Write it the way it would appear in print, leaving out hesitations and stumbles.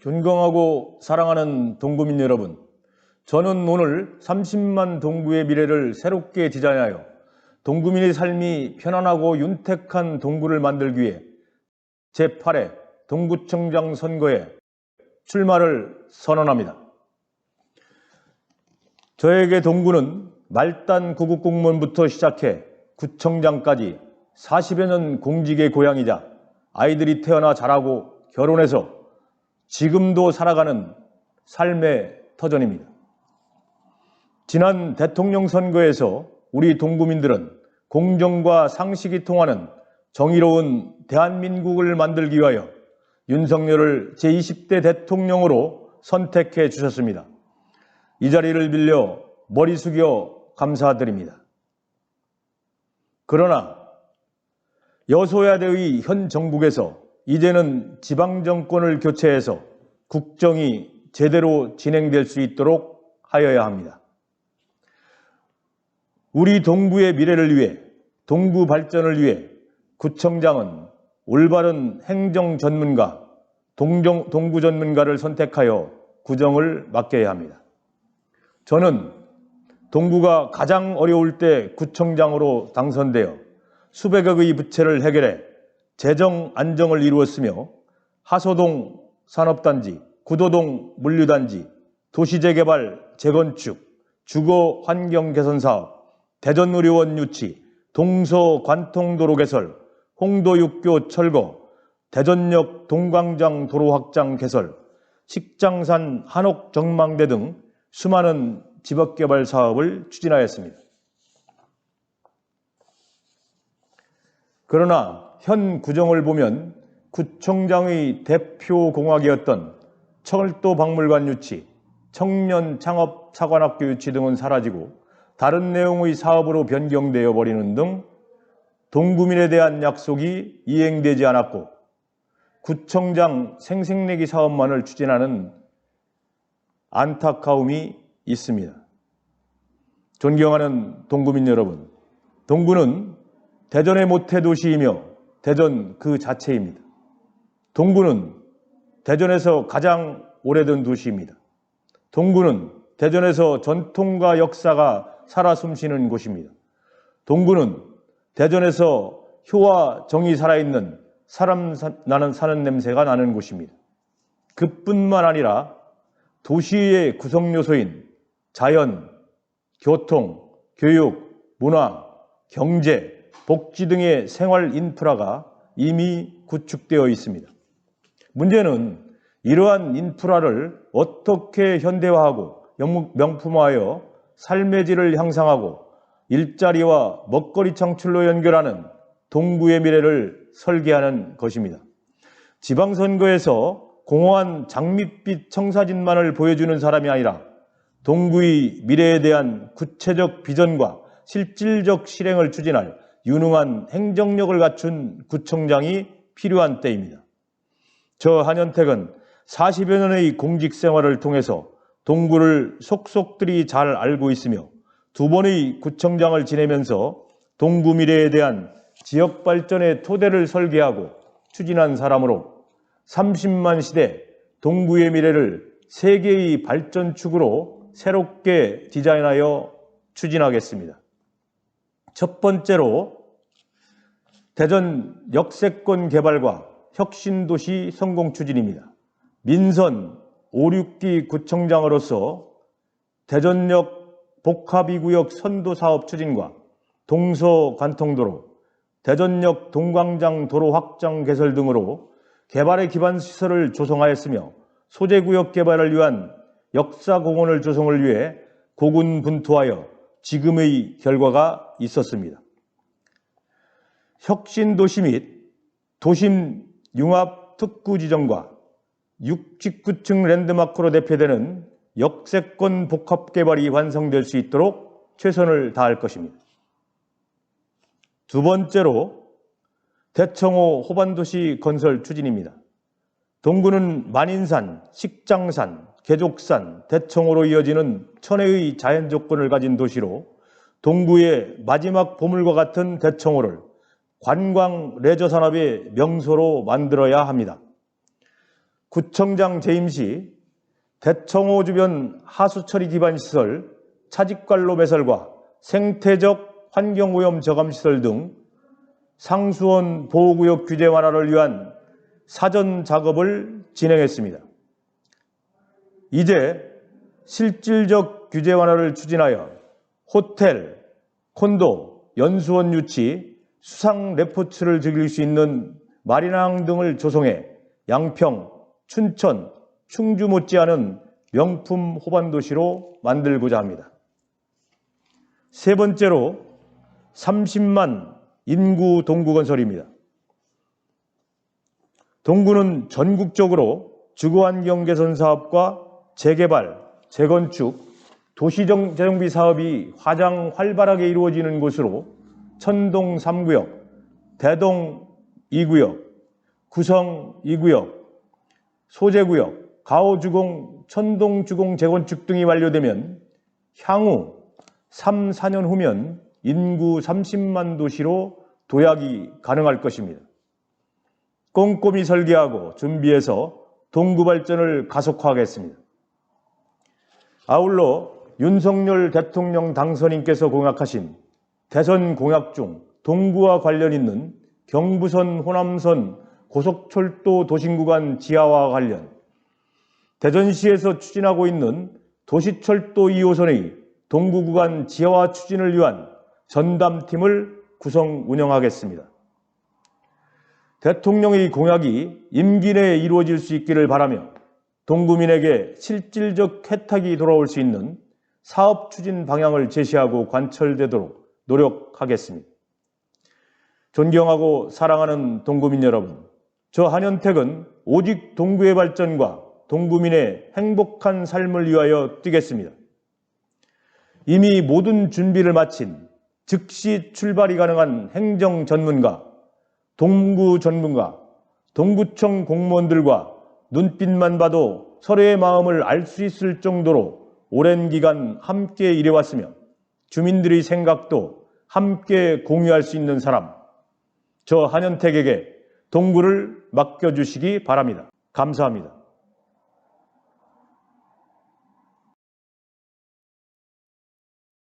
존경하고 사랑하는 동구민 여러분, 저는 오늘 30만 동구의 미래를 새롭게 디자인하여 동구민의 삶이 편안하고 윤택한 동구를 만들기 위해 제8회 동구청장 선거에 출마를 선언합니다. 저에게 동구는 말단 구급공무원부터 시작해 구청장까지 40여 년 공직의 고향이자 아이들이 태어나 자라고 결혼해서 지금도 살아가는 삶의 터전입니다. 지난 대통령 선거에서 우리 동구민들은 공정과 상식이 통하는 정의로운 대한민국을 만들기 위하여 윤석열을 제20대 대통령으로 선택해 주셨습니다. 이 자리를 빌려 머리 숙여 감사드립니다. 그러나 여소야대의 현 정국에서 이제는 지방정권을 교체해서 국정이 제대로 진행될 수 있도록 하여야 합니다. 우리 동구의 미래를 위해, 동구 발전을 위해 구청장은 올바른 행정 전문가, 동구 전문가를 선택하여 구정을 맡겨야 합니다. 저는 동구가 가장 어려울 때 구청장으로 당선되어 수백억의 부채를 해결해 재정 안정을 이루었으며 하소동 산업단지, 구도동 물류단지, 도시재개발 재건축, 주거 환경 개선 사업, 대전의료원 유치, 동서 관통도로 개설, 홍도육교 철거, 대전역 동광장 도로 확장 개설, 식장산 한옥 정망대 등 수많은 지역개발 사업을 추진하였습니다. 그러나 현 구정을 보면 구청장의 대표 공약이었던 철도박물관 유치, 청년 창업 사관학교 유치 등은 사라지고 다른 내용의 사업으로 변경되어 버리는 등 동구민에 대한 약속이 이행되지 않았고 구청장 생색내기 사업만을 추진하는 안타까움이 있습니다. 존경하는 동구민 여러분, 동구는 대전의 모태 도시이며 대전 그 자체입니다. 동구는 대전에서 가장 오래된 도시입니다. 동구는 대전에서 전통과 역사가 살아 숨쉬는 곳입니다. 동구는 대전에서 효와 정이 살아있는 사는 냄새가 나는 곳입니다. 그뿐만 아니라 도시의 구성요소인 자연, 교통, 교육, 문화, 경제, 복지 등의 생활 인프라가 이미 구축되어 있습니다. 문제는 이러한 인프라를 어떻게 현대화하고 명품화하여 삶의 질을 향상하고 일자리와 먹거리 창출로 연결하는 동구의 미래를 설계하는 것입니다. 지방선거에서 공허한 장밋빛 청사진만을 보여주는 사람이 아니라 동구의 미래에 대한 구체적 비전과 실질적 실행을 추진할 유능한 행정력을 갖춘 구청장이 필요한 때입니다. 저 한현택은 40여 년의 공직 생활을 통해서 동구를 속속들이 잘 알고 있으며 2번의 구청장을 지내면서 동구 미래에 대한 지역 발전의 토대를 설계하고 추진한 사람으로 30만 시대 동구의 미래를 세계의 발전축으로 새롭게 디자인하여 추진하겠습니다. 첫 번째로 대전 역세권 개발과 혁신도시 성공 추진입니다. 민선 5, 6기 구청장으로서 대전역 복합이구역 선도사업 추진과 동서관통도로, 대전역 동광장 도로 확장 개설 등으로 개발의 기반시설을 조성하였으며 소재구역 개발을 위한 역사공원을 조성을 위해 고군분투하여 지금의 결과가 있었습니다. 혁신도시 및 도심 융합 특구 지정과 69층 랜드마크로 대표되는 역세권 복합개발이 완성될 수 있도록 최선을 다할 것입니다. 두 번째로 대청호 호반도시 건설 추진입니다. 동구는 만인산, 식장산, 개족산, 대청호로 이어지는 천혜의 자연 조건을 가진 도시로 동구의 마지막 보물과 같은 대청호를 관광 레저 산업의 명소로 만들어야 합니다. 구청장 재임 시 대청호 주변 하수처리 기반 시설, 차직관로 배설과 생태적 환경오염 저감시설 등 상수원 보호구역 규제 완화를 위한 사전 작업을 진행했습니다. 이제 실질적 규제 완화를 추진하여 호텔, 콘도, 연수원 유치, 수상 레포츠를 즐길 수 있는 마리낭 등을 조성해 양평, 춘천, 충주 못지않은 명품 호반도시로 만들고자 합니다. 세 번째로 30만 인구 동구 건설입니다. 동구는 전국적으로 주거환경 개선 사업과 재개발, 재건축, 도시재정비 사업이 가장 활발하게 이루어지는 곳으로 천동 3구역, 대동 2구역, 구성 2구역, 소재구역, 가오주공, 천동주공 재건축 등이 완료되면 향후 3, 4년 후면 인구 30만 도시로 도약이 가능할 것입니다. 꼼꼼히 설계하고 준비해서 동구 발전을 가속화하겠습니다. 아울러 윤석열 대통령 당선인께서 공약하신 대선 공약 중 동구와 관련 있는 경부선, 호남선, 고속철도 도심구간 지하화와 관련, 대전시에서 추진하고 있는 도시철도 2호선의 동구 구간 지하화 추진을 위한 전담팀을 구성 운영하겠습니다. 대통령의 공약이 임기 내에 이루어질 수 있기를 바라며 동구민에게 실질적 혜택이 돌아올 수 있는 사업 추진 방향을 제시하고 관철되도록 노력하겠습니다. 존경하고 사랑하는 동구민 여러분, 저 한현택은 오직 동구의 발전과 동구민의 행복한 삶을 위하여 뛰겠습니다. 이미 모든 준비를 마친 즉시 출발이 가능한 행정 전문가, 동구 전문가, 동구청 공무원들과 눈빛만 봐도 서로의 마음을 알 수 있을 정도로 오랜 기간 함께 일해왔으며 주민들의 생각도 함께 공유할 수 있는 사람, 저 한현택에게 동구를 맡겨주시기 바랍니다. 감사합니다.